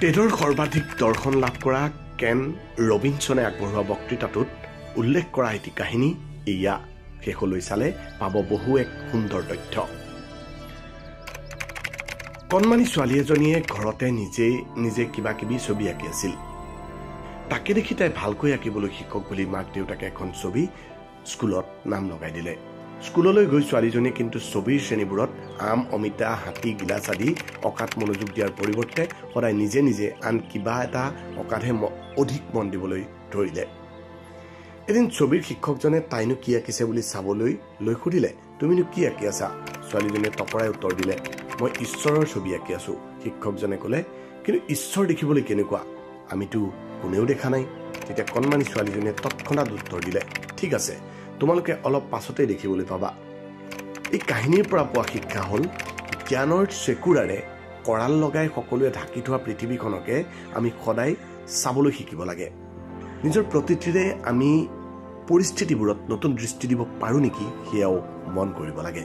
টেডৰ সৰ্বাধিক দৰ্শন লাভ কৰা কেন ৰবিনছনে আগবঢ়োৱা বক্তৃতাটোত উল্লেখ কৰা এটি কাহিনী এয়া শেষলৈ চালে পাব বহু এক সুন্দৰ তথ্য। কণমানি ছোৱালী এজনীয়ে ঘৰতে নিজে কিবা কিবি ছবি আঁকি আছিল। তাকে দেখি তাই ভালকৈ আঁকিবলৈ শিকক বুলি মাক দেউতাকে এখন ছবি স্কুলত নাম লগাই দিলে। স্কুললৈ গৈ ছোৱালীজনীয়ে কিন্তু ছবিৰ শ্ৰেণীবোৰত আম, অমিতা, হাতী, গিলাচ আদি অঁকাত মনোযোগ দিয়াৰ পৰিৱৰ্তে সদায় নিজে নিজে আন কিবা এটা অঁকাতহে অধিক মন দিবলৈ ধৰিলে। এদিন ছবিৰ শিক্ষকজনে তাইনো কি আঁকিছে বুলি চাবলৈ লৈ সুধিলে, তুমিনো কি আঁকি আছা? ছোৱালীজনীয়ে তপৰাই উত্তৰ দিলে, মই ঈশ্বৰৰ ছবি আঁকি আছো। শিক্ষকজনে ক'লে, কিন্তু ঈশ্বৰ দেখিবলৈ কেনেকুৱা? আমিতো কোনেও দেখা নাই। তেতিয়া কণমানি ছোৱালীজনীয়ে তৎক্ষণাত উত্তৰ দিলে, ঠিক আছে, তোমালোকে অলপ পাছতেই দেখিবলৈ পাবা। এই কাহিনীৰ পৰা পোৱা শিক্ষা হ'ল, জ্ঞানৰ চেকুৰাৰে কৰাল লগাই সকলোৱে ঢাকি থোৱা পৃথিৱীখনকে আমি সদায় চাবলৈ শিকিব লাগে। নিজৰ প্ৰতিটিৰে আমি পৰিস্থিতিবোৰত নতুন দৃষ্টি দিব পাৰোঁ নেকি সেয়াও মন কৰিব লাগে।